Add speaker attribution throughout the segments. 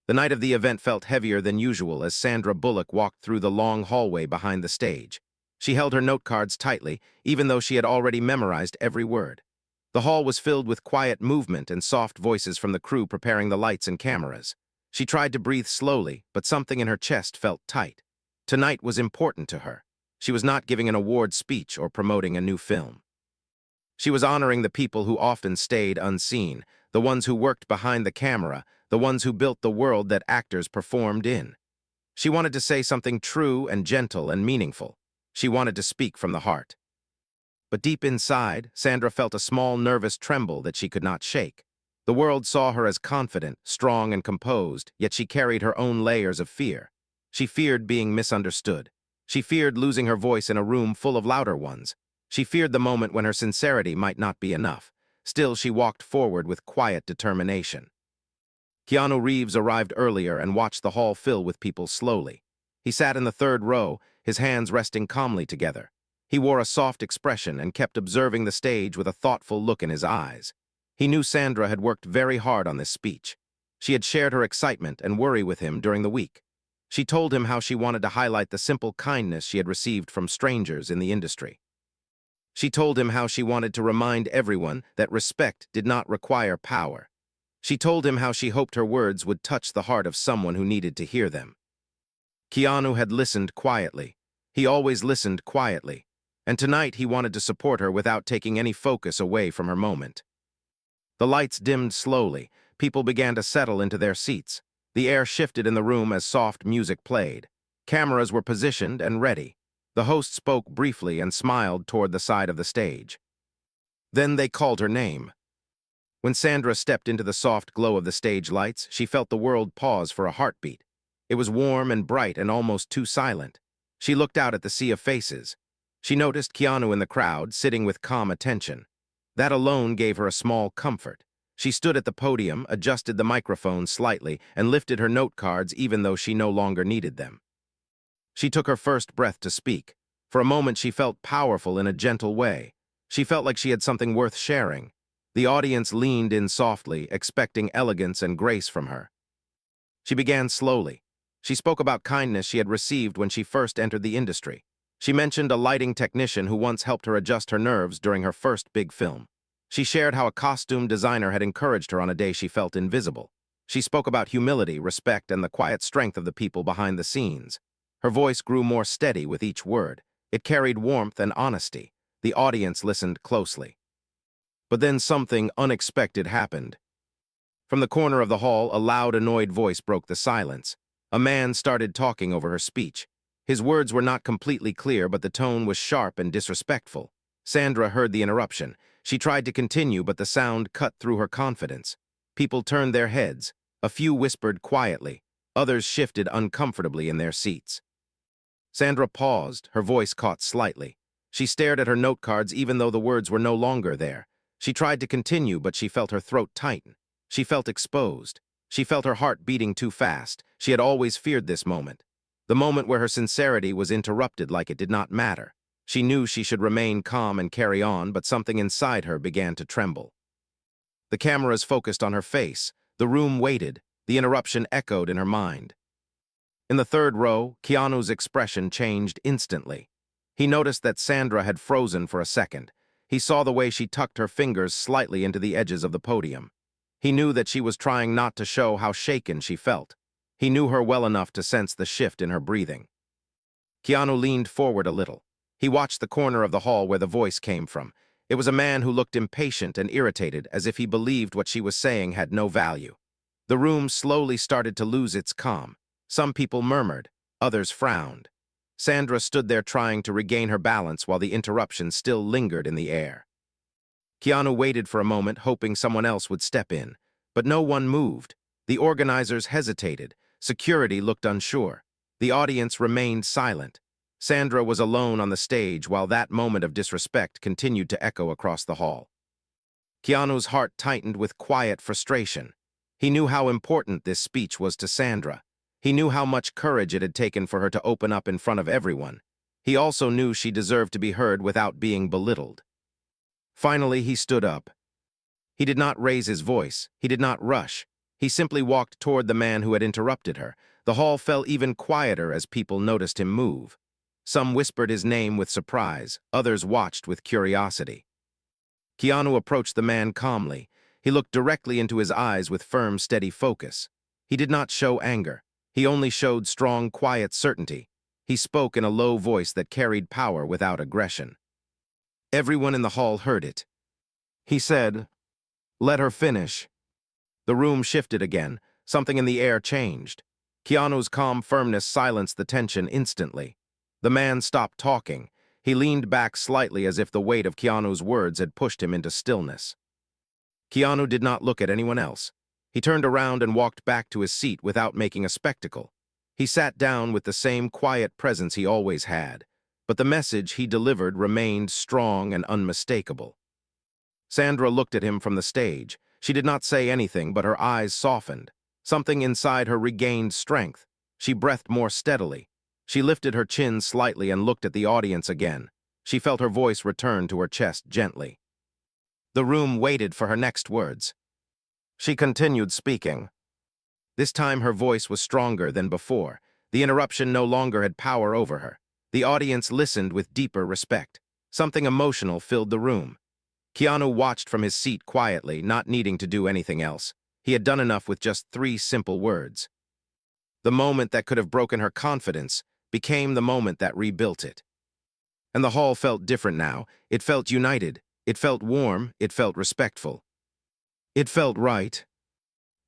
Speaker 1: The night of the event felt heavier than usual as Sandra Bullock walked through the long hallway behind the stage. She held her note cards tightly, even though she had already memorized every word. The hall was filled with quiet movement and soft voices from the crew preparing the lights and cameras. She tried to breathe slowly, but something in her chest felt tight. Tonight was important to her. She was not giving an award speech or promoting a new film. She was honoring the people who often stayed unseen, the ones who worked behind the camera, the ones who built the world that actors performed in. She wanted to say something true and gentle and meaningful. She wanted to speak from the heart. But deep inside, Sandra felt a small nervous tremble that she could not shake. The world saw her as confident, strong, and composed, yet she carried her own layers of fear. She feared being misunderstood. She feared losing her voice in a room full of louder ones. She feared the moment when her sincerity might not be enough. Still, she walked forward with quiet determination. Keanu Reeves arrived earlier and watched the hall fill with people slowly. He sat in the third row, his hands resting calmly together. He wore a soft expression and kept observing the stage with a thoughtful look in his eyes. He knew Sandra had worked very hard on this speech. She had shared her excitement and worry with him during the week. She told him how she wanted to highlight the simple kindness she had received from strangers in the industry. She told him how she wanted to remind everyone that respect did not require power. She told him how she hoped her words would touch the heart of someone who needed to hear them. Keanu had listened quietly. He always listened quietly. And tonight he wanted to support her without taking any focus away from her moment. The lights dimmed slowly. People began to settle into their seats. The air shifted in the room as soft music played. Cameras were positioned and ready. The host spoke briefly and smiled toward the side of the stage. Then they called her name. When Sandra stepped into the soft glow of the stage lights, she felt the world pause for a heartbeat. It was warm and bright and almost too silent. She looked out at the sea of faces. She noticed Keanu in the crowd, sitting with calm attention. That alone gave her a small comfort. She stood at the podium, adjusted the microphone slightly, and lifted her note cards even though she no longer needed them. She took her first breath to speak. For a moment she felt powerful in a gentle way. She felt like she had something worth sharing. The audience leaned in softly, expecting elegance and grace from her. She began slowly. She spoke about kindness she had received when she first entered the industry. She mentioned a lighting technician who once helped her adjust her nerves during her first big film. She shared how a costume designer had encouraged her on a day she felt invisible. She spoke about humility, respect, and the quiet strength of the people behind the scenes. Her voice grew more steady with each word. It carried warmth and honesty. The audience listened closely. But then something unexpected happened. From the corner of the hall, a loud, annoyed voice broke the silence. A man started talking over her speech. His words were not completely clear, but the tone was sharp and disrespectful. Sandra heard the interruption. She tried to continue, but the sound cut through her confidence. People turned their heads. A few whispered quietly. Others shifted uncomfortably in their seats. Sandra paused, her voice caught slightly. She stared at her note cards even though the words were no longer there. She tried to continue, but she felt her throat tighten. She felt exposed. She felt her heart beating too fast. She had always feared this moment. The moment where her sincerity was interrupted like it did not matter. She knew she should remain calm and carry on, but something inside her began to tremble. The cameras focused on her face. The room waited. The interruption echoed in her mind. In the third row, Keanu's expression changed instantly. He noticed that Sandra had frozen for a second. He saw the way she tucked her fingers slightly into the edges of the podium. He knew that she was trying not to show how shaken she felt. He knew her well enough to sense the shift in her breathing. Keanu leaned forward a little. He watched the corner of the hall where the voice came from. It was a man who looked impatient and irritated, as if he believed what she was saying had no value. The room slowly started to lose its calm. Some people murmured, others frowned. Sandra stood there trying to regain her balance while the interruption still lingered in the air. Keanu waited for a moment, hoping someone else would step in. But no one moved. The organizers hesitated. Security looked unsure. The audience remained silent. Sandra was alone on the stage while that moment of disrespect continued to echo across the hall. Keanu's heart tightened with quiet frustration. He knew how important this speech was to Sandra. He knew how much courage it had taken for her to open up in front of everyone. He also knew she deserved to be heard without being belittled. Finally, he stood up. He did not raise his voice. He did not rush. He simply walked toward the man who had interrupted her. The hall fell even quieter as people noticed him move. Some whispered his name with surprise, others watched with curiosity. Keanu approached the man calmly. He looked directly into his eyes with firm, steady focus. He did not show anger. He only showed strong, quiet certainty. He spoke in a low voice that carried power without aggression. Everyone in the hall heard it. He said, "Let her finish." The room shifted again. Something in the air changed. Keanu's calm firmness silenced the tension instantly. The man stopped talking. He leaned back slightly as if the weight of Keanu's words had pushed him into stillness. Keanu did not look at anyone else. He turned around and walked back to his seat without making a spectacle. He sat down with the same quiet presence he always had, but the message he delivered remained strong and unmistakable. Sandra looked at him from the stage. She did not say anything, but her eyes softened. Something inside her regained strength. She breathed more steadily. She lifted her chin slightly and looked at the audience again. She felt her voice return to her chest gently. The room waited for her next words. She continued speaking. This time her voice was stronger than before. The interruption no longer had power over her. The audience listened with deeper respect. Something emotional filled the room. Keanu watched from his seat quietly, not needing to do anything else. He had done enough with just 3 simple words. The moment that could have broken her confidence became the moment that rebuilt it. And the hall felt different now. It felt united. It felt warm. It felt respectful. It felt right.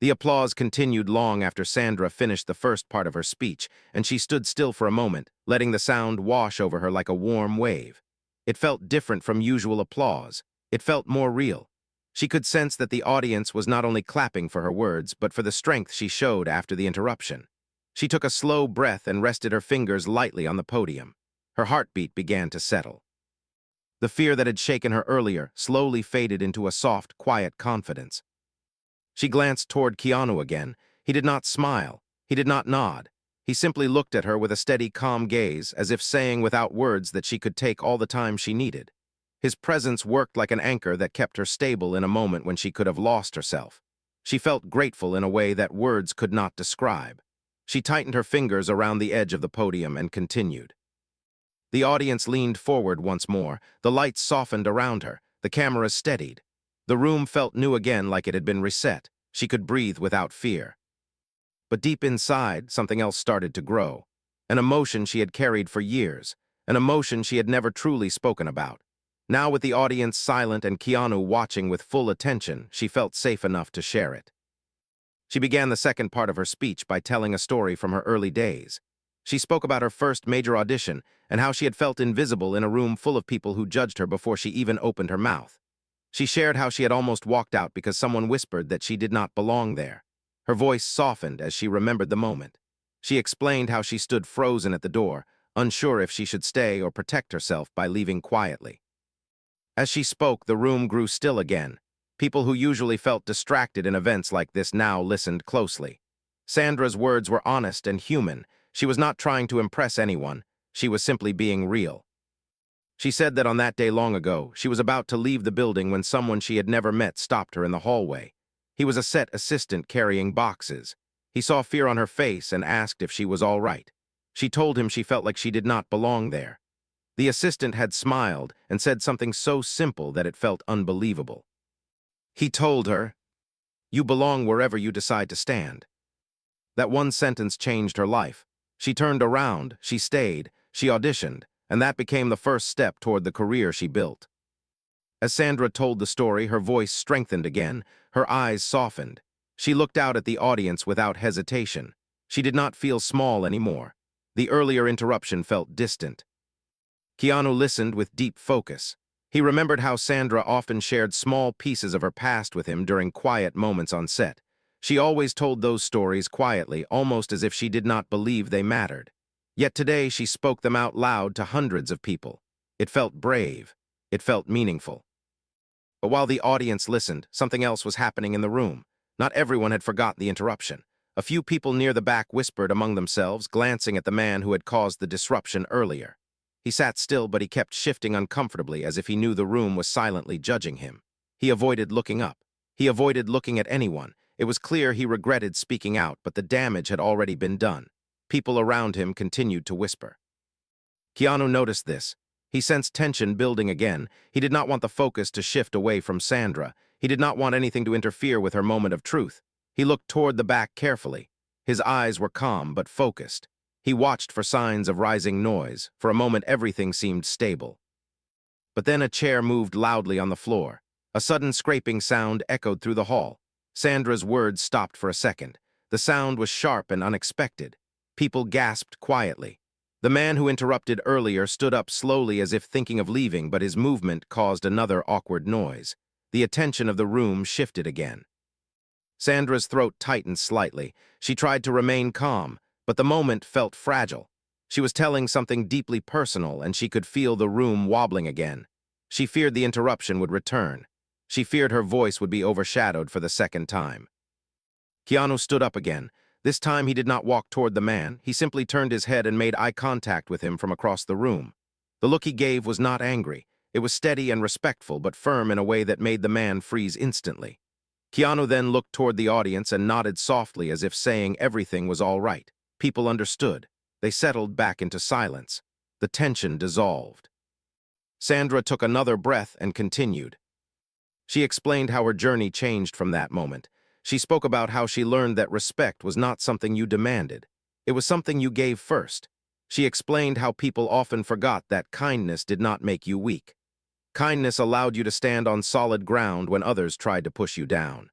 Speaker 1: The applause continued long after Sandra finished the first part of her speech, and she stood still for a moment, letting the sound wash over her like a warm wave. It felt different from usual applause. It felt more real. She could sense that the audience was not only clapping for her words, but for the strength she showed after the interruption. She took a slow breath and rested her fingers lightly on the podium. Her heartbeat began to settle. The fear that had shaken her earlier slowly faded into a soft, quiet confidence. She glanced toward Keanu again. He did not smile. He did not nod. He simply looked at her with a steady, calm gaze, as if saying without words that she could take all the time she needed. His presence worked like an anchor that kept her stable in a moment when she could have lost herself. She felt grateful in a way that words could not describe. She tightened her fingers around the edge of the podium and continued. The audience leaned forward once more. The lights softened around her. The cameras steadied. The room felt new again, like it had been reset. She could breathe without fear. But deep inside, something else started to grow. An emotion she had carried for years. An emotion she had never truly spoken about. Now, with the audience silent and Keanu watching with full attention, she felt safe enough to share it. She began the second part of her speech by telling a story from her early days. She spoke about her first major audition and how she had felt invisible in a room full of people who judged her before she even opened her mouth. She shared how she had almost walked out because someone whispered that she did not belong there. Her voice softened as she remembered the moment. She explained how she stood frozen at the door, unsure if she should stay or protect herself by leaving quietly. As she spoke, the room grew still again. People who usually felt distracted in events like this now listened closely. Sandra's words were honest and human. She was not trying to impress anyone. She was simply being real. She said that on that day long ago, she was about to leave the building when someone she had never met stopped her in the hallway. He was a set assistant carrying boxes. He saw fear on her face and asked if she was all right. She told him she felt like she did not belong there. The assistant had smiled and said something so simple that it felt unbelievable. He told her, "You belong wherever you decide to stand." That one sentence changed her life. She turned around, she stayed, she auditioned, and that became the first step toward the career she built. As Sandra told the story, her voice strengthened again, her eyes softened. She looked out at the audience without hesitation. She did not feel small anymore. The earlier interruption felt distant. Keanu listened with deep focus. He remembered how Sandra often shared small pieces of her past with him during quiet moments on set. She always told those stories quietly, almost as if she did not believe they mattered. Yet today she spoke them out loud to hundreds of people. It felt brave. It felt meaningful. But while the audience listened, something else was happening in the room. Not everyone had forgotten the interruption. A few people near the back whispered among themselves, glancing at the man who had caused the disruption earlier. He sat still, but he kept shifting uncomfortably as if he knew the room was silently judging him. He avoided looking up. He avoided looking at anyone. It was clear he regretted speaking out, but the damage had already been done. People around him continued to whisper. Keanu noticed this. He sensed tension building again. He did not want the focus to shift away from Sandra. He did not want anything to interfere with her moment of truth. He looked toward the back carefully. His eyes were calm but focused. He watched for signs of rising noise. For a moment, everything seemed stable. But then a chair moved loudly on the floor. A sudden scraping sound echoed through the hall. Sandra's words stopped for a second. The sound was sharp and unexpected. People gasped quietly. The man who interrupted earlier stood up slowly as if thinking of leaving, but his movement caused another awkward noise. The attention of the room shifted again. Sandra's throat tightened slightly. She tried to remain calm, but the moment felt fragile. She was telling something deeply personal, and she could feel the room wobbling again. She feared the interruption would return. She feared her voice would be overshadowed for the second time. Keanu stood up again. This time he did not walk toward the man. He simply turned his head and made eye contact with him from across the room. The look he gave was not angry. It was steady and respectful, but firm in a way that made the man freeze instantly. Keanu then looked toward the audience and nodded softly as if saying everything was all right. People understood. They settled back into silence. The tension dissolved. Sandra took another breath and continued. She explained how her journey changed from that moment. She spoke about how she learned that respect was not something you demanded. It was something you gave first. She explained how people often forgot that kindness did not make you weak. Kindness allowed you to stand on solid ground when others tried to push you down.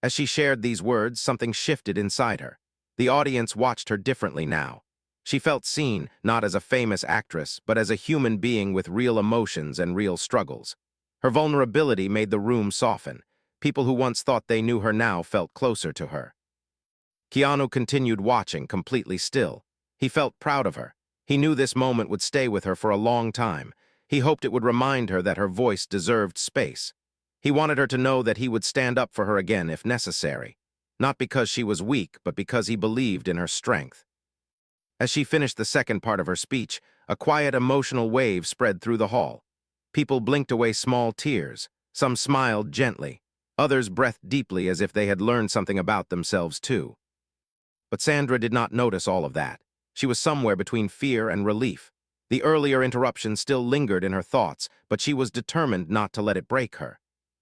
Speaker 1: As she shared these words, something shifted inside her. The audience watched her differently now. She felt seen, not as a famous actress, but as a human being with real emotions and real struggles. Her vulnerability made the room soften. People who once thought they knew her now felt closer to her. Keanu continued watching, completely still. He felt proud of her. He knew this moment would stay with her for a long time. He hoped it would remind her that her voice deserved space. He wanted her to know that he would stand up for her again if necessary. Not because she was weak, but because he believed in her strength. As she finished the second part of her speech, a quiet, emotional wave spread through the hall. People blinked away small tears. Some smiled gently. Others breathed deeply as if they had learned something about themselves too. But Sandra did not notice all of that. She was somewhere between fear and relief. The earlier interruption still lingered in her thoughts, but she was determined not to let it break her.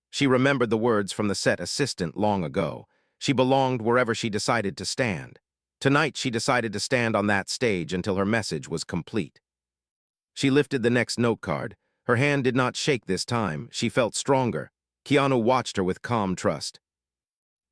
Speaker 1: She remembered the words from the set assistant long ago. She belonged wherever she decided to stand. Tonight she decided to stand on that stage until her message was complete. She lifted the next note card. Her hand did not shake this time. She felt stronger. Keanu watched her with calm trust.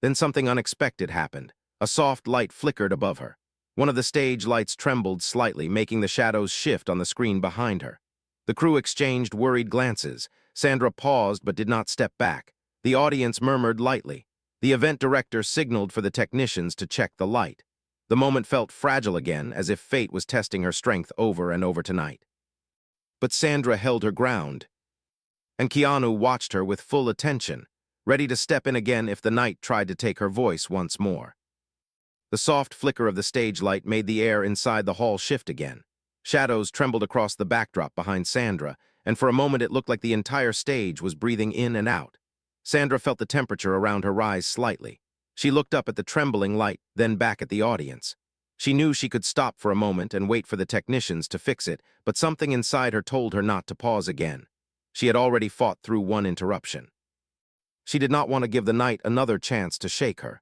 Speaker 1: Then something unexpected happened. A soft light flickered above her. One of the stage lights trembled slightly, making the shadows shift on the screen behind her. The crew exchanged worried glances. Sandra paused but did not step back. The audience murmured lightly. The event director signaled for the technicians to check the light. The moment felt fragile again, as if fate was testing her strength over and over tonight. But Sandra held her ground, and Keanu watched her with full attention, ready to step in again if the night tried to take her voice once more. The soft flicker of the stage light made the air inside the hall shift again. Shadows trembled across the backdrop behind Sandra, and for a moment it looked like the entire stage was breathing in and out. Sandra felt the temperature around her rise slightly. She looked up at the trembling light, then back at the audience. She knew she could stop for a moment and wait for the technicians to fix it, but something inside her told her not to pause again. She had already fought through one interruption. She did not want to give the night another chance to shake her.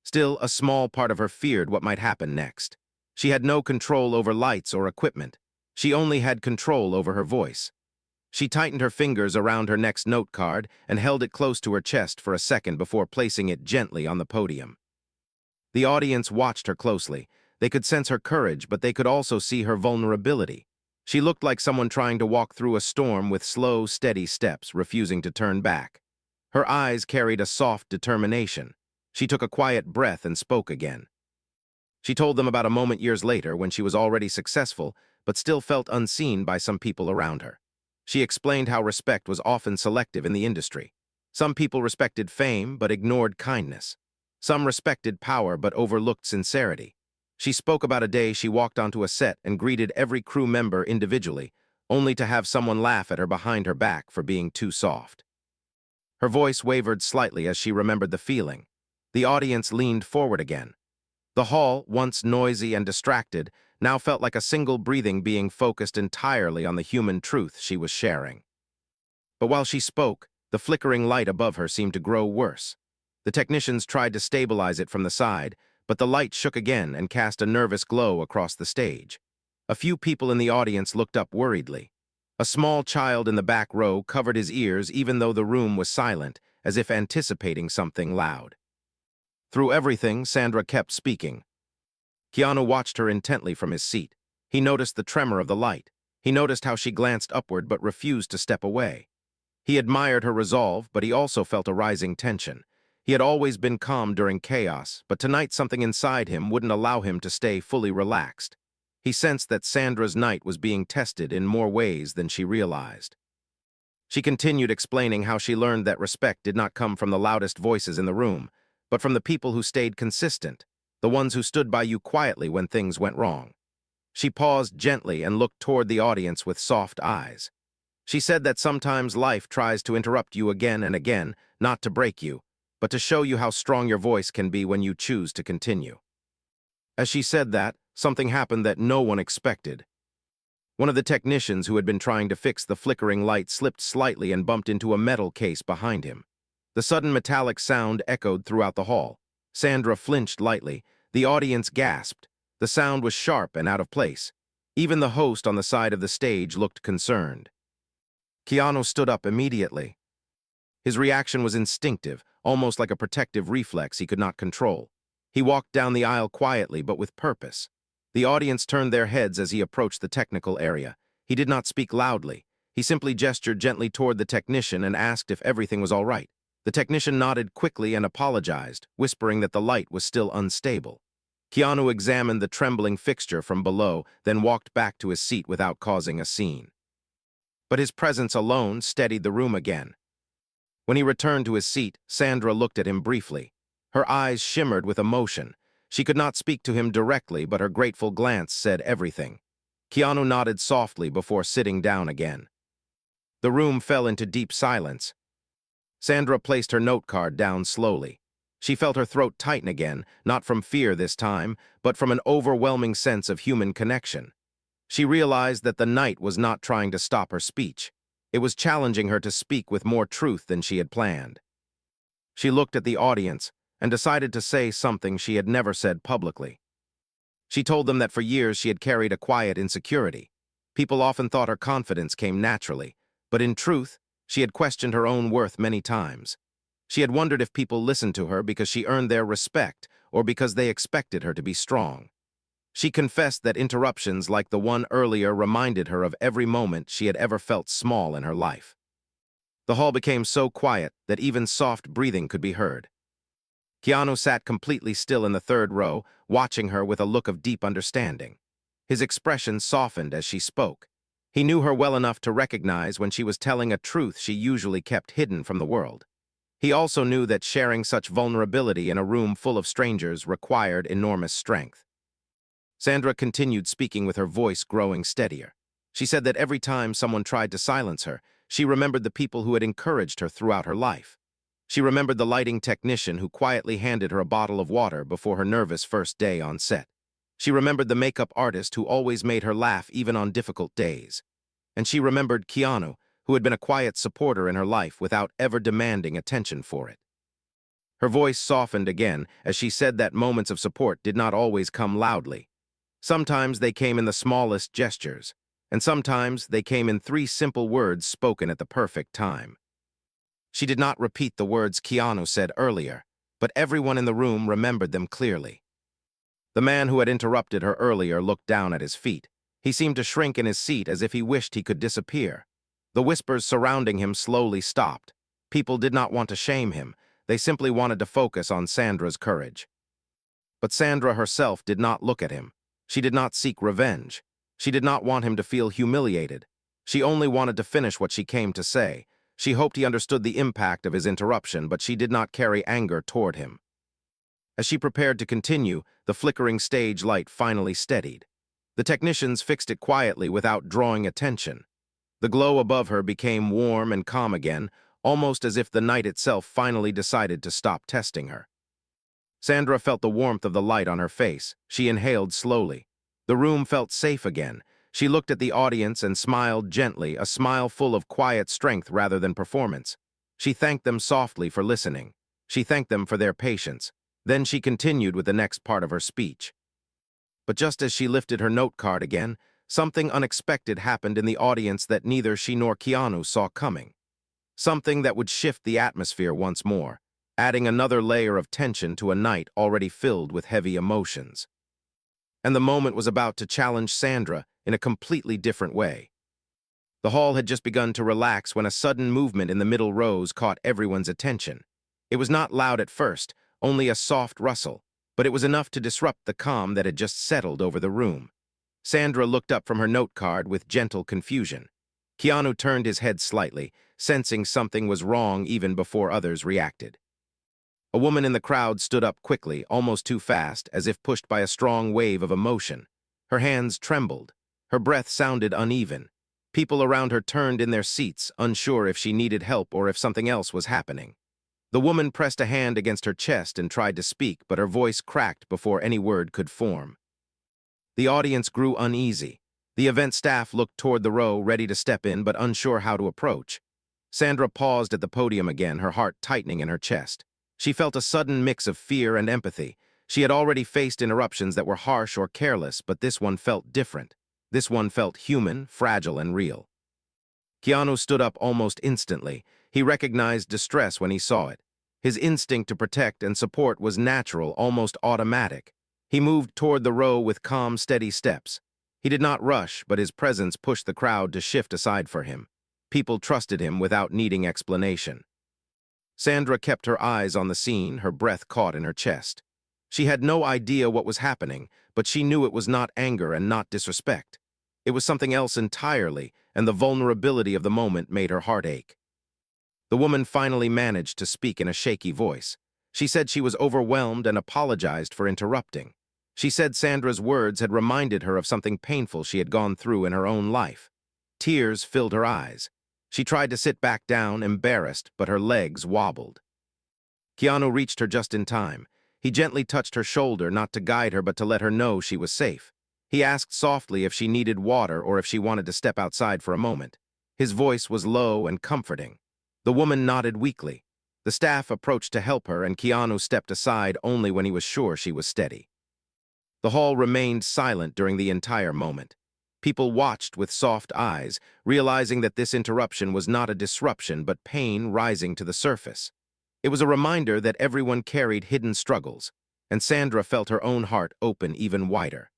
Speaker 1: Still, a small part of her feared what might happen next. She had no control over lights or equipment. She only had control over her voice. She tightened her fingers around her next note card and held it close to her chest for a second before placing it gently on the podium. The audience watched her closely. They could sense her courage, but they could also see her vulnerability. She looked like someone trying to walk through a storm with slow, steady steps, refusing to turn back. Her eyes carried a soft determination. She took a quiet breath and spoke again. She told them about a moment years later when she was already successful, but still felt unseen by some people around her. She explained how respect was often selective in the industry. Some people respected fame but ignored kindness. Some respected power but overlooked sincerity. She spoke about a day she walked onto a set and greeted every crew member individually, only to have someone laugh at her behind her back for being too soft. Her voice wavered slightly as she remembered the feeling. The audience leaned forward again. The hall, once noisy and distracted, now felt like a single breathing being focused entirely on the human truth she was sharing. But while she spoke, the flickering light above her seemed to grow worse. The technicians tried to stabilize it from the side, but the light shook again and cast a nervous glow across the stage. A few people in the audience looked up worriedly. A small child in the back row covered his ears even though the room was silent, as if anticipating something loud. Through everything, Sandra kept speaking. Keanu watched her intently from his seat. He noticed the tremor of the light. He noticed how she glanced upward but refused to step away. He admired her resolve, but he also felt a rising tension. He had always been calm during chaos, but tonight something inside him wouldn't allow him to stay fully relaxed. He sensed that Sandra's night was being tested in more ways than she realized. She continued explaining how she learned that respect did not come from the loudest voices in the room, but from the people who stayed consistent, the ones who stood by you quietly when things went wrong. She paused gently and looked toward the audience with soft eyes. She said that sometimes life tries to interrupt you again and again, not to break you, but to show you how strong your voice can be when you choose to continue. As she said that, something happened that no one expected. One of the technicians who had been trying to fix the flickering light slipped slightly and bumped into a metal case behind him. The sudden metallic sound echoed throughout the hall. Sandra flinched lightly. The audience gasped. The sound was sharp and out of place. Even the host on the side of the stage looked concerned. Keanu stood up immediately. His reaction was instinctive, almost like a protective reflex he could not control. He walked down the aisle quietly but with purpose. The audience turned their heads as he approached the technical area. He did not speak loudly. He simply gestured gently toward the technician and asked if everything was all right. The technician nodded quickly and apologized, whispering that the light was still unstable. Keanu examined the trembling fixture from below, then walked back to his seat without causing a scene. But his presence alone steadied the room again. When he returned to his seat, Sandra looked at him briefly. Her eyes shimmered with emotion. She could not speak to him directly, but her grateful glance said everything. Keanu nodded softly before sitting down again. The room fell into deep silence. Sandra placed her note card down slowly. She felt her throat tighten again, not from fear this time, but from an overwhelming sense of human connection. She realized that the night was not trying to stop her speech. It was challenging her to speak with more truth than she had planned. She looked at the audience and decided to say something she had never said publicly. She told them that for years she had carried a quiet insecurity. People often thought her confidence came naturally, but in truth, she had questioned her own worth many times. She had wondered if people listened to her because she earned their respect or because they expected her to be strong. She confessed that interruptions like the one earlier reminded her of every moment she had ever felt small in her life. The hall became so quiet that even soft breathing could be heard. Keanu sat completely still in the third row, watching her with a look of deep understanding. His expression softened as she spoke. He knew her well enough to recognize when she was telling a truth she usually kept hidden from the world. He also knew that sharing such vulnerability in a room full of strangers required enormous strength. Sandra continued speaking with her voice growing steadier. She said that every time someone tried to silence her, she remembered the people who had encouraged her throughout her life. She remembered the lighting technician who quietly handed her a bottle of water before her nervous first day on set. She remembered the makeup artist who always made her laugh even on difficult days. And she remembered Keanu, who had been a quiet supporter in her life without ever demanding attention for it. Her voice softened again as she said that moments of support did not always come loudly. Sometimes they came in the smallest gestures, and sometimes they came in 3 simple words spoken at the perfect time. She did not repeat the words Keanu said earlier, but everyone in the room remembered them clearly. The man who had interrupted her earlier looked down at his feet. He seemed to shrink in his seat as if he wished he could disappear. The whispers surrounding him slowly stopped. People did not want to shame him. They simply wanted to focus on Sandra's courage. But Sandra herself did not look at him. She did not seek revenge. She did not want him to feel humiliated. She only wanted to finish what she came to say. She hoped he understood the impact of his interruption, but she did not carry anger toward him. As she prepared to continue, the flickering stage light finally steadied. The technicians fixed it quietly without drawing attention. The glow above her became warm and calm again, almost as if the night itself finally decided to stop testing her. Sandra felt the warmth of the light on her face. She inhaled slowly. The room felt safe again. She looked at the audience and smiled gently, a smile full of quiet strength rather than performance. She thanked them softly for listening. She thanked them for their patience. Then she continued with the next part of her speech. But just as she lifted her note card again, something unexpected happened in the audience that neither she nor Keanu saw coming. Something that would shift the atmosphere once more, adding another layer of tension to a night already filled with heavy emotions. And the moment was about to challenge Sandra in a completely different way. The hall had just begun to relax when a sudden movement in the middle rows caught everyone's attention. It was not loud at first, only a soft rustle, but it was enough to disrupt the calm that had just settled over the room. Sandra looked up from her note card with gentle confusion. Keanu turned his head slightly, sensing something was wrong even before others reacted. A woman in the crowd stood up quickly, almost too fast, as if pushed by a strong wave of emotion. Her hands trembled. Her breath sounded uneven. People around her turned in their seats, unsure if she needed help or if something else was happening. The woman pressed a hand against her chest and tried to speak, but her voice cracked before any word could form. The audience grew uneasy. The event staff looked toward the row, ready to step in but unsure how to approach. Sandra paused at the podium again, her heart tightening in her chest. She felt a sudden mix of fear and empathy. She had already faced interruptions that were harsh or careless, but this one felt different. This one felt human, fragile, and real. Keanu stood up almost instantly. He recognized distress when he saw it. His instinct to protect and support was natural, almost automatic. He moved toward the row with calm, steady steps. He did not rush, but his presence pushed the crowd to shift aside for him. People trusted him without needing explanation. Sandra kept her eyes on the scene, her breath caught in her chest. She had no idea what was happening, but she knew it was not anger and not disrespect. It was something else entirely, and the vulnerability of the moment made her heart ache. The woman finally managed to speak in a shaky voice. She said she was overwhelmed and apologized for interrupting. She said Sandra's words had reminded her of something painful she had gone through in her own life. Tears filled her eyes. She tried to sit back down, embarrassed, but her legs wobbled. Keanu reached her just in time. He gently touched her shoulder, not to guide her but to let her know she was safe. He asked softly if she needed water or if she wanted to step outside for a moment. His voice was low and comforting. The woman nodded weakly. The staff approached to help her, and Keanu stepped aside only when he was sure she was steady. The hall remained silent during the entire moment. People watched with soft eyes, realizing that this interruption was not a disruption but pain rising to the surface. It was a reminder that everyone carried hidden struggles, and Sandra felt her own heart open even wider.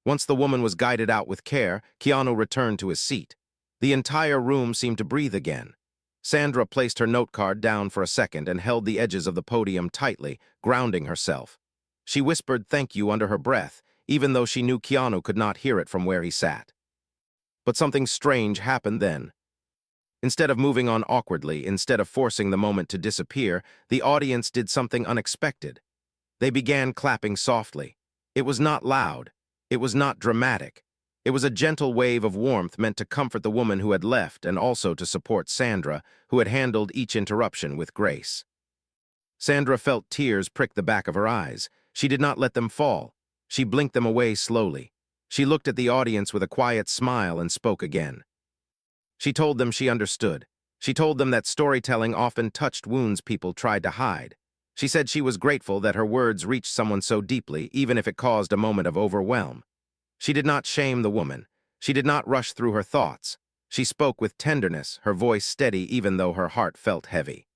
Speaker 1: Once the woman was guided out with care, Keanu returned to his seat. The entire room seemed to breathe again. Sandra placed her note card down for a second and held the edges of the podium tightly, grounding herself. She whispered thank you under her breath, even though she knew Keanu could not hear it from where he sat. But something strange happened then. Instead of moving on awkwardly, instead of forcing the moment to disappear, the audience did something unexpected. They began clapping softly. It was not loud. It was not dramatic. It was a gentle wave of warmth meant to comfort the woman who had left and also to support Sandra, who had handled each interruption with grace. Sandra felt tears prick the back of her eyes. She did not let them fall. She blinked them away slowly. She looked at the audience with a quiet smile and spoke again. She told them she understood. She told them that storytelling often touched wounds people tried to hide. She said she was grateful that her words reached someone so deeply, even if it caused a moment of overwhelm. She did not shame the woman. She did not rush through her thoughts. She spoke with tenderness, her voice steady even though her heart felt heavy.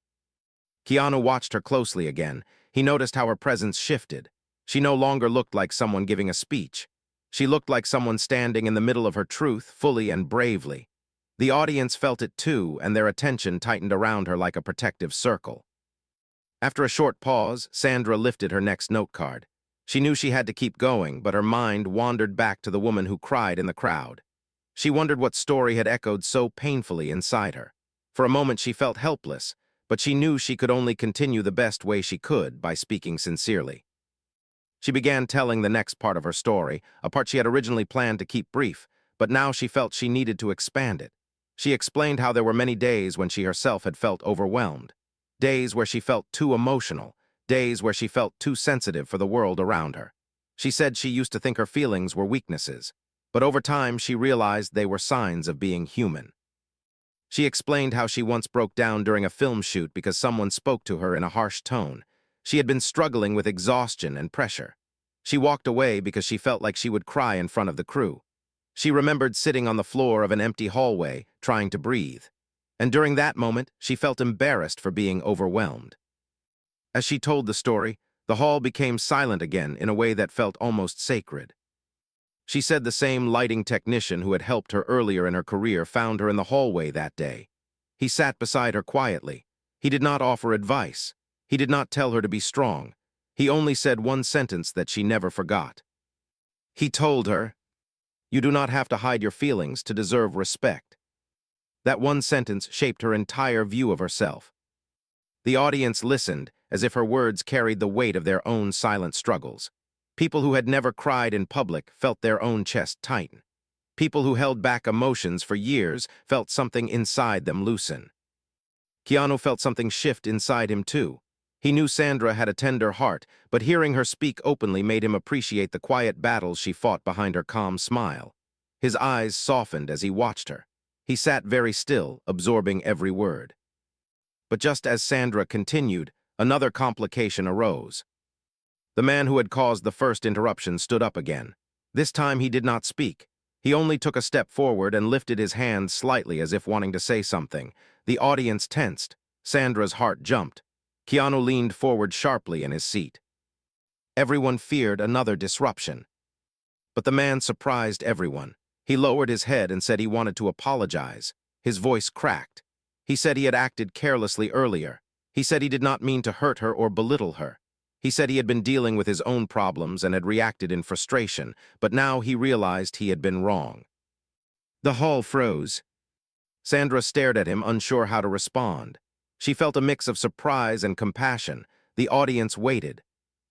Speaker 1: Keanu watched her closely again. He noticed how her presence shifted. She no longer looked like someone giving a speech. She looked like someone standing in the middle of her truth, fully and bravely. The audience felt it too, and their attention tightened around her like a protective circle. After a short pause, Sandra lifted her next note card. She knew she had to keep going, but her mind wandered back to the woman who cried in the crowd. She wondered what story had echoed so painfully inside her. For a moment she felt helpless, but she knew she could only continue the best way she could by speaking sincerely. She began telling the next part of her story, a part she had originally planned to keep brief, but now she felt she needed to expand it. She explained how there were many days when she herself had felt overwhelmed. Days where she felt too emotional, days where she felt too sensitive for the world around her. She said she used to think her feelings were weaknesses, but over time she realized they were signs of being human. She explained how she once broke down during a film shoot because someone spoke to her in a harsh tone. She had been struggling with exhaustion and pressure. She walked away because she felt like she would cry in front of the crew. She remembered sitting on the floor of an empty hallway, trying to breathe. And during that moment, she felt embarrassed for being overwhelmed. As she told the story, the hall became silent again in a way that felt almost sacred. She said the same lighting technician who had helped her earlier in her career found her in the hallway that day. He sat beside her quietly. He did not offer advice. He did not tell her to be strong. He only said one sentence that she never forgot. He told her, "You do not have to hide your feelings to deserve respect." That one sentence shaped her entire view of herself. The audience listened, as if her words carried the weight of their own silent struggles. People who had never cried in public felt their own chest tighten. People who held back emotions for years felt something inside them loosen. Keanu felt something shift inside him too. He knew Sandra had a tender heart, but hearing her speak openly made him appreciate the quiet battles she fought behind her calm smile. His eyes softened as he watched her. He sat very still, absorbing every word. But just as Sandra continued, another complication arose. The man who had caused the first interruption stood up again. This time he did not speak. He only took a step forward and lifted his hand slightly as if wanting to say something. The audience tensed. Sandra's heart jumped. Keanu leaned forward sharply in his seat. Everyone feared another disruption. But the man surprised everyone. He lowered his head and said he wanted to apologize. His voice cracked. He said he had acted carelessly earlier. He said he did not mean to hurt her or belittle her. He said he had been dealing with his own problems and had reacted in frustration, but now he realized he had been wrong. The hall froze. Sandra stared at him, unsure how to respond. She felt a mix of surprise and compassion. The audience waited.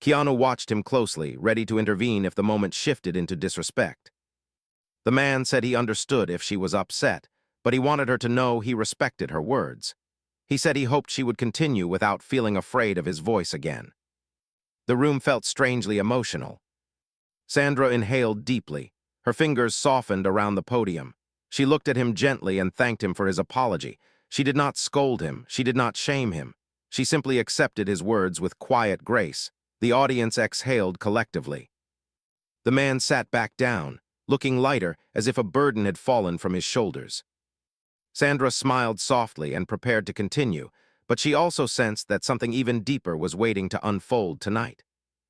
Speaker 1: Keanu watched him closely, ready to intervene if the moment shifted into disrespect. The man said he understood if she was upset, but he wanted her to know he respected her words. He said he hoped she would continue without feeling afraid of his voice again. The room felt strangely emotional. Sandra inhaled deeply. Her fingers softened around the podium. She looked at him gently and thanked him for his apology. She did not scold him. She did not shame him. She simply accepted his words with quiet grace. The audience exhaled collectively. The man sat back down, looking lighter, as if a burden had fallen from his shoulders. Sandra smiled softly and prepared to continue, but she also sensed that something even deeper was waiting to unfold tonight.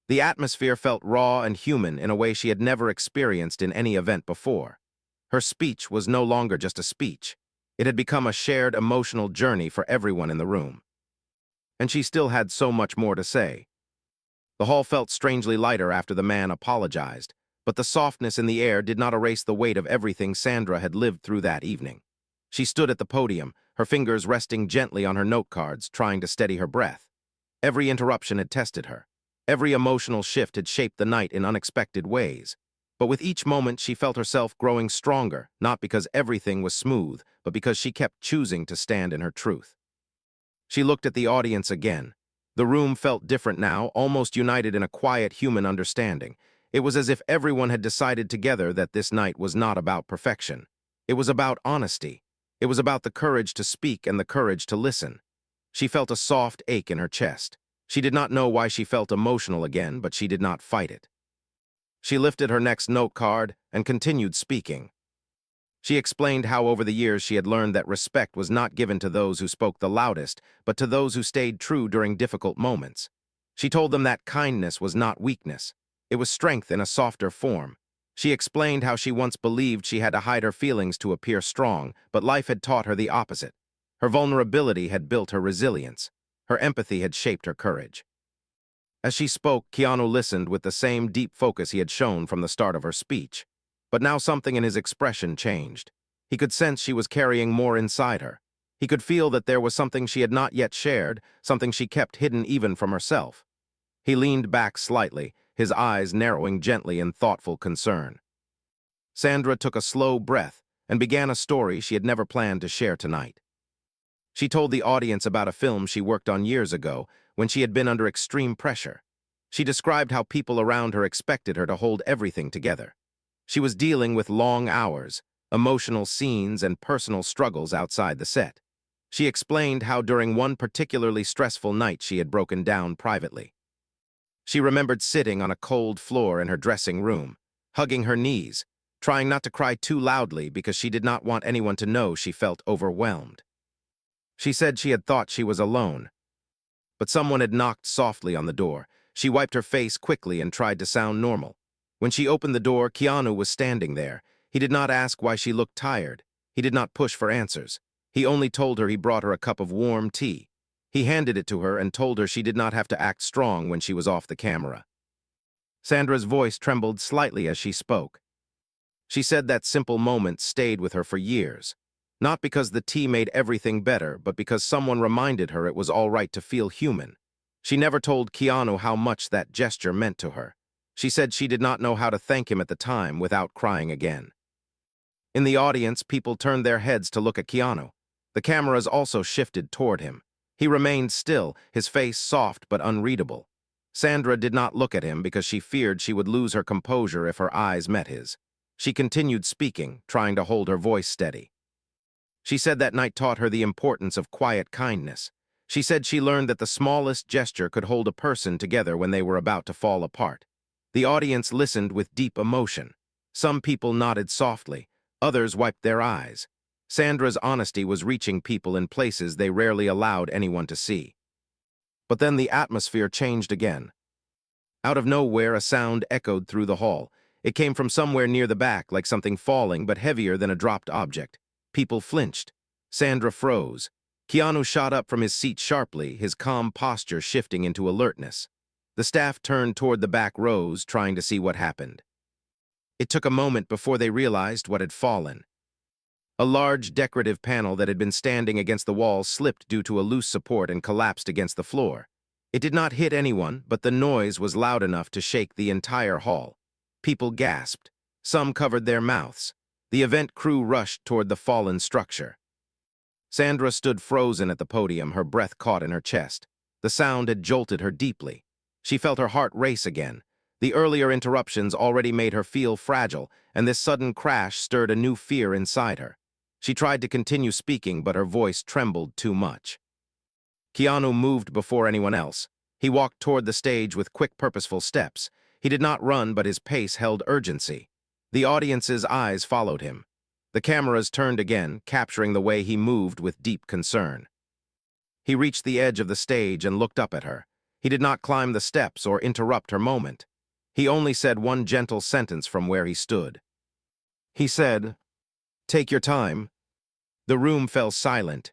Speaker 1: The atmosphere felt raw and human in a way she had never experienced in any event before. Her speech was no longer just a speech. It had become a shared emotional journey for everyone in the room. And she still had so much more to say. The hall felt strangely lighter after the man apologized, but the softness in the air did not erase the weight of everything Sandra had lived through that evening. She stood at the podium, her fingers resting gently on her note cards, trying to steady her breath. Every interruption had tested her. Every emotional shift had shaped the night in unexpected ways. But with each moment, she felt herself growing stronger, not because everything was smooth, but because she kept choosing to stand in her truth. She looked at the audience again. The room felt different now, almost united in a quiet human understanding. It was as if everyone had decided together that this night was not about perfection. It was about honesty. It was about the courage to speak and the courage to listen. She felt a soft ache in her chest. She did not know why she felt emotional again, but she did not fight it. She lifted her next note card and continued speaking. She explained how over the years she had learned that respect was not given to those who spoke the loudest, but to those who stayed true during difficult moments. She told them that kindness was not weakness. It was strength in a softer form. She explained how she once believed she had to hide her feelings to appear strong, but life had taught her the opposite. Her vulnerability had built her resilience. Her empathy had shaped her courage. As she spoke, Keanu listened with the same deep focus he had shown from the start of her speech. But now something in his expression changed. He could sense she was carrying more inside her. He could feel that there was something she had not yet shared, something she kept hidden even from herself. He leaned back slightly, his eyes narrowing gently in thoughtful concern. Sandra took a slow breath and began a story she had never planned to share tonight. She told the audience about a film she worked on years ago, when she had been under extreme pressure. She described how people around her expected her to hold everything together. She was dealing with long hours, emotional scenes, and personal struggles outside the set. She explained how during one particularly stressful night she had broken down privately. She remembered sitting on a cold floor in her dressing room, hugging her knees, trying not to cry too loudly because she did not want anyone to know she felt overwhelmed. She said she had thought she was alone, but someone had knocked softly on the door. She wiped her face quickly and tried to sound normal. When she opened the door, Keanu was standing there. He did not ask why she looked tired. He did not push for answers. He only told her he brought her a cup of warm tea. He handed it to her and told her she did not have to act strong when she was off the camera. Sandra's voice trembled slightly as she spoke. She said that simple moment stayed with her for years. Not because the tea made everything better, but because someone reminded her it was all right to feel human. She never told Keanu how much that gesture meant to her. She said she did not know how to thank him at the time without crying again. In the audience, people turned their heads to look at Keanu. The cameras also shifted toward him. He remained still, his face soft but unreadable. Sandra did not look at him because she feared she would lose her composure if her eyes met his. She continued speaking, trying to hold her voice steady. She said that night taught her the importance of quiet kindness. She said she learned that the smallest gesture could hold a person together when they were about to fall apart. The audience listened with deep emotion. Some people nodded softly, others wiped their eyes. Sandra's honesty was reaching people in places they rarely allowed anyone to see. But then the atmosphere changed again. Out of nowhere, a sound echoed through the hall. It came from somewhere near the back, like something falling, but heavier than a dropped object. People flinched. Sandra froze. Keanu shot up from his seat sharply, his calm posture shifting into alertness. The staff turned toward the back rows, trying to see what happened. It took a moment before they realized what had fallen. A large decorative panel that had been standing against the wall slipped due to a loose support and collapsed against the floor. It did not hit anyone, but the noise was loud enough to shake the entire hall. People gasped. Some covered their mouths. The event crew rushed toward the fallen structure. Sandra stood frozen at the podium, her breath caught in her chest. The sound had jolted her deeply. She felt her heart race again. The earlier interruptions already made her feel fragile, and this sudden crash stirred a new fear inside her. She tried to continue speaking, but her voice trembled too much. Keanu moved before anyone else. He walked toward the stage with quick, purposeful steps. He did not run, but his pace held urgency. The audience's eyes followed him. The cameras turned again, capturing the way he moved with deep concern. He reached the edge of the stage and looked up at her. He did not climb the steps or interrupt her moment. He only said one gentle sentence from where he stood. He said, "Take your time." The room fell silent.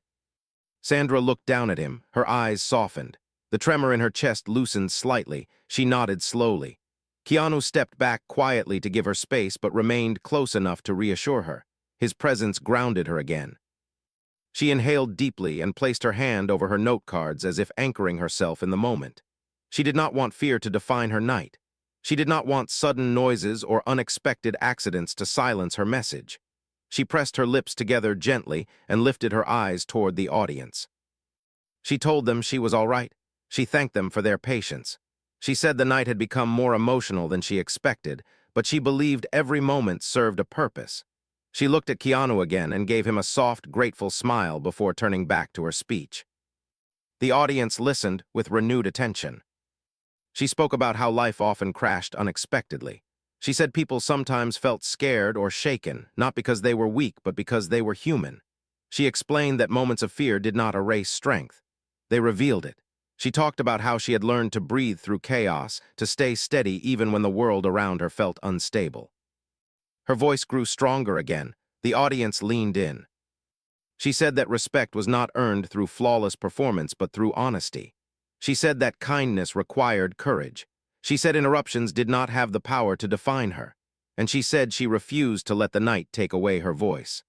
Speaker 1: Sandra looked down at him, her eyes softened. The tremor in her chest loosened slightly. She nodded slowly. Keanu stepped back quietly to give her space, but remained close enough to reassure her. His presence grounded her again. She inhaled deeply and placed her hand over her note cards as if anchoring herself in the moment. She did not want fear to define her night. She did not want sudden noises or unexpected accidents to silence her message. She pressed her lips together gently and lifted her eyes toward the audience. She told them she was all right. She thanked them for their patience. She said the night had become more emotional than she expected, but she believed every moment served a purpose. She looked at Keanu again and gave him a soft, grateful smile before turning back to her speech. The audience listened with renewed attention. She spoke about how life often crashed unexpectedly. She said people sometimes felt scared or shaken, not because they were weak, but because they were human. She explained that moments of fear did not erase strength. They revealed it. She talked about how she had learned to breathe through chaos, to stay steady even when the world around her felt unstable. Her voice grew stronger again. The audience leaned in. She said that respect was not earned through flawless performance, but through honesty. She said that kindness required courage. She said interruptions did not have the power to define her. And she said she refused to let the night take away her voice.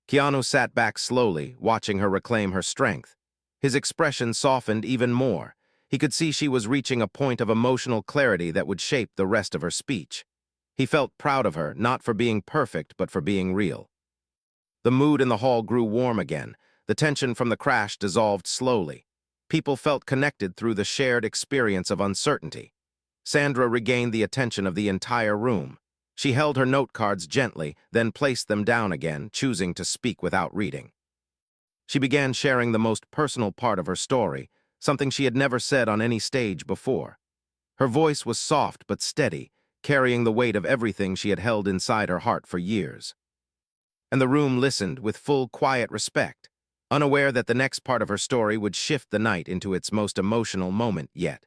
Speaker 1: Keanu sat back slowly, watching her reclaim her strength. His expression softened even more. He could see she was reaching a point of emotional clarity that would shape the rest of her speech. He felt proud of her, not for being perfect, but for being real. The mood in the hall grew warm again. The tension from the crash dissolved slowly. People felt connected through the shared experience of uncertainty. Sandra regained the attention of the entire room. She held her note cards gently, then placed them down again, choosing to speak without reading. She began sharing the most personal part of her story, something she had never said on any stage before. Her voice was soft but steady, carrying the weight of everything she had held inside her heart for years. And the room listened with full, quiet respect, unaware that the next part of her story would shift the night into its most emotional moment yet.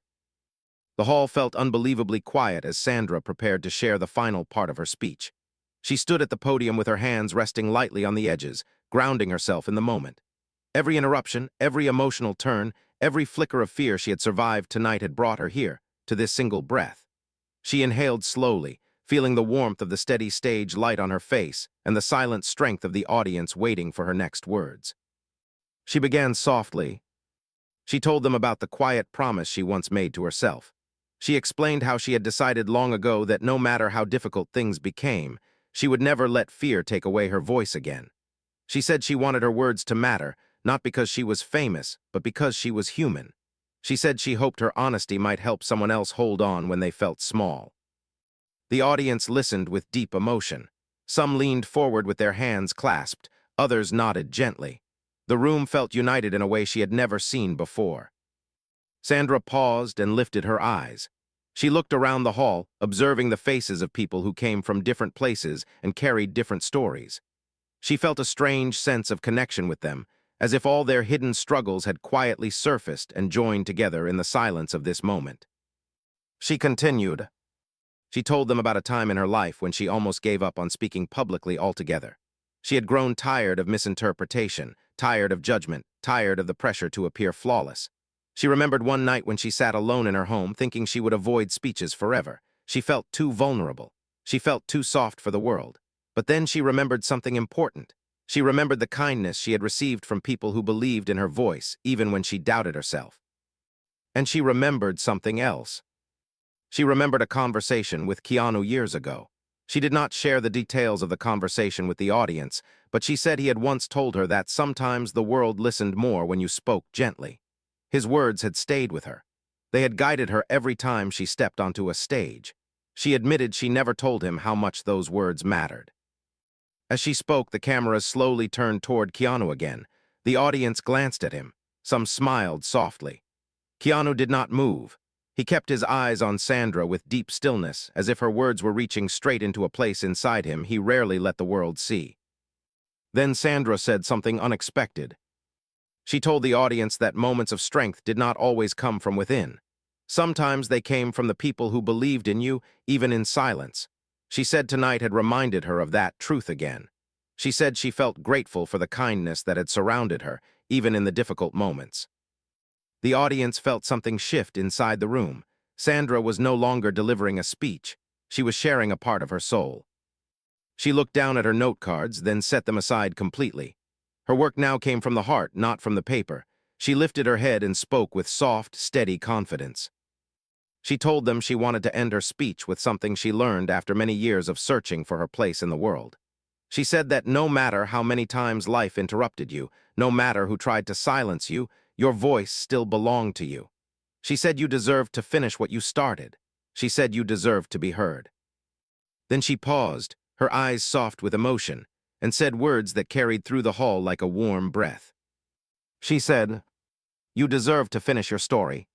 Speaker 1: The hall felt unbelievably quiet as Sandra prepared to share the final part of her speech. She stood at the podium with her hands resting lightly on the edges, grounding herself in the moment. Every interruption, every emotional turn, every flicker of fear she had survived tonight had brought her here, to this single breath. She inhaled slowly, feeling the warmth of the steady stage light on her face and the silent strength of the audience waiting for her next words. She began softly. She told them about the quiet promise she once made to herself. She explained how she had decided long ago that no matter how difficult things became, she would never let fear take away her voice again. She said she wanted her words to matter, not because she was famous, but because she was human. She said she hoped her honesty might help someone else hold on when they felt small. The audience listened with deep emotion. Some leaned forward with their hands clasped, others nodded gently. The room felt united in a way she had never seen before. Sandra paused and lifted her eyes. She looked around the hall, observing the faces of people who came from different places and carried different stories. She felt a strange sense of connection with them, as if all their hidden struggles had quietly surfaced and joined together in the silence of this moment. She continued. She told them about a time in her life when she almost gave up on speaking publicly altogether. She had grown tired of misinterpretation, tired of judgment, tired of the pressure to appear flawless. She remembered one night when she sat alone in her home thinking she would avoid speeches forever. She felt too vulnerable. She felt too soft for the world. But then she remembered something important. She remembered the kindness she had received from people who believed in her voice, even when she doubted herself. And she remembered something else. She remembered a conversation with Keanu years ago. She did not share the details of the conversation with the audience, but she said he had once told her that sometimes the world listened more when you spoke gently. His words had stayed with her. They had guided her every time she stepped onto a stage. She admitted she never told him how much those words mattered. As she spoke, the cameras slowly turned toward Keanu again. The audience glanced at him. Some smiled softly. Keanu did not move. He kept his eyes on Sandra with deep stillness, as if her words were reaching straight into a place inside him he rarely let the world see. Then Sandra said something unexpected. She told the audience that moments of strength did not always come from within. Sometimes they came from the people who believed in you, even in silence. She said tonight had reminded her of that truth again. She said she felt grateful for the kindness that had surrounded her, even in the difficult moments. The audience felt something shift inside the room. Sandra was no longer delivering a speech. She was sharing a part of her soul. She looked down at her note cards, then set them aside completely. Her work now came from the heart, not from the paper. She lifted her head and spoke with soft, steady confidence. She told them she wanted to end her speech with something she learned after many years of searching for her place in the world. She said that no matter how many times life interrupted you, no matter who tried to silence you, your voice still belonged to you. She said you deserved to finish what you started. She said you deserved to be heard. Then she paused, her eyes soft with emotion, and said words that carried through the hall like a warm breath. She said, "You deserve to finish your story."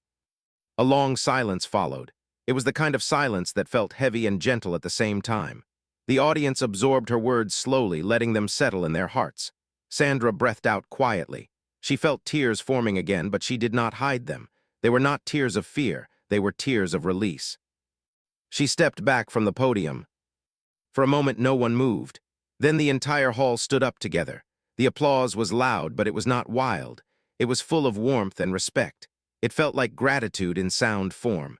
Speaker 1: A long silence followed. It was the kind of silence that felt heavy and gentle at the same time. The audience absorbed her words slowly, letting them settle in their hearts. Sandra breathed out quietly. She felt tears forming again, but she did not hide them. They were not tears of fear, they were tears of release. She stepped back from the podium. For a moment, no one moved. Then the entire hall stood up together. The applause was loud, but it was not wild. It was full of warmth and respect. It felt like gratitude in sound form.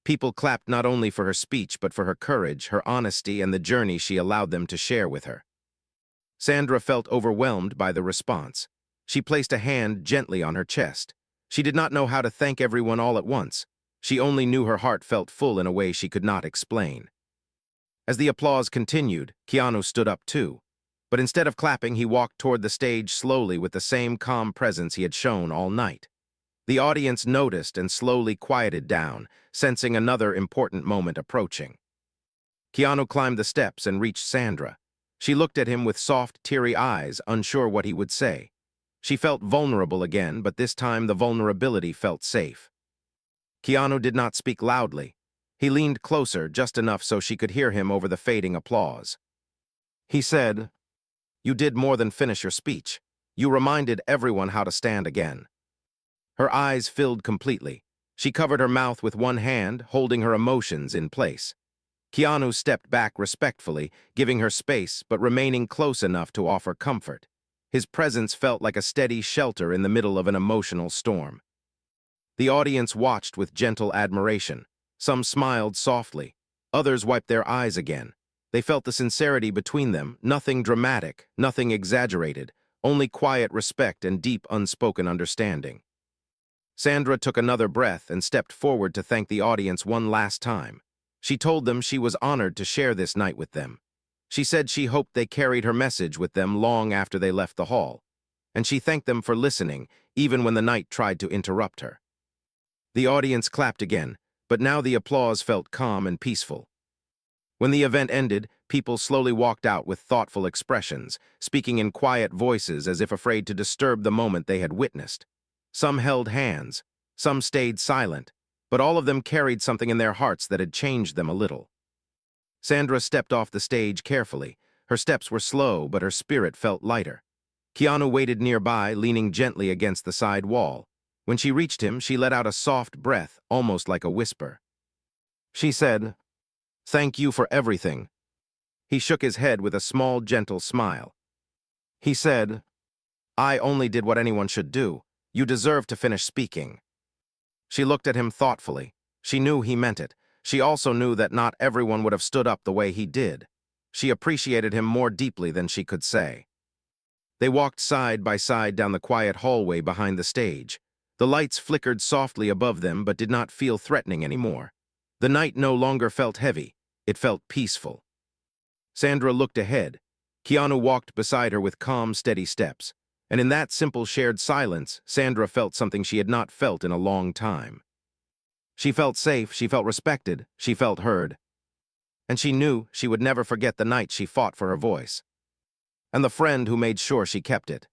Speaker 1: People clapped not only for her speech, but for her courage, her honesty, and the journey she allowed them to share with her. Sandra felt overwhelmed by the response. She placed a hand gently on her chest. She did not know how to thank everyone all at once. She only knew her heart felt full in a way she could not explain. As the applause continued, Keanu stood up too. But instead of clapping, he walked toward the stage slowly with the same calm presence he had shown all night. The audience noticed and slowly quieted down, sensing another important moment approaching. Keanu climbed the steps and reached Sandra. She looked at him with soft, teary eyes, unsure what he would say. She felt vulnerable again, but this time the vulnerability felt safe. Keanu did not speak loudly. He leaned closer, just enough so she could hear him over the fading applause. He said, "You did more than finish your speech. You reminded everyone how to stand again." Her eyes filled completely. She covered her mouth with one hand, holding her emotions in place. Keanu stepped back respectfully, giving her space but remaining close enough to offer comfort. His presence felt like a steady shelter in the middle of an emotional storm. The audience watched with gentle admiration. Some smiled softly. Others wiped their eyes again. They felt the sincerity between them, nothing dramatic, nothing exaggerated, only quiet respect and deep unspoken understanding. Sandra took another breath and stepped forward to thank the audience one last time. She told them she was honored to share this night with them. She said she hoped they carried her message with them long after they left the hall. And she thanked them for listening, even when the night tried to interrupt her. The audience clapped again, but now the applause felt calm and peaceful. When the event ended, people slowly walked out with thoughtful expressions, speaking in quiet voices as if afraid to disturb the moment they had witnessed. Some held hands, some stayed silent, but all of them carried something in their hearts that had changed them a little. Sandra stepped off the stage carefully. Her steps were slow, but her spirit felt lighter. Keanu waited nearby, leaning gently against the side wall. When she reached him, she let out a soft breath, almost like a whisper. She said, "Thank you for everything." He shook his head with a small, gentle smile. He said, "I only did what anyone should do. You deserve to finish speaking." She looked at him thoughtfully. She knew he meant it. She also knew that not everyone would have stood up the way he did. She appreciated him more deeply than she could say. They walked side by side down the quiet hallway behind the stage. The lights flickered softly above them but did not feel threatening anymore. The night no longer felt heavy. It felt peaceful. Sandra looked ahead. Keanu walked beside her with calm, steady steps. And in that simple shared silence, Sandra felt something she had not felt in a long time. She felt safe, she felt respected, she felt heard. And she knew she would never forget the night she fought for her voice. And the friend who made sure she kept it.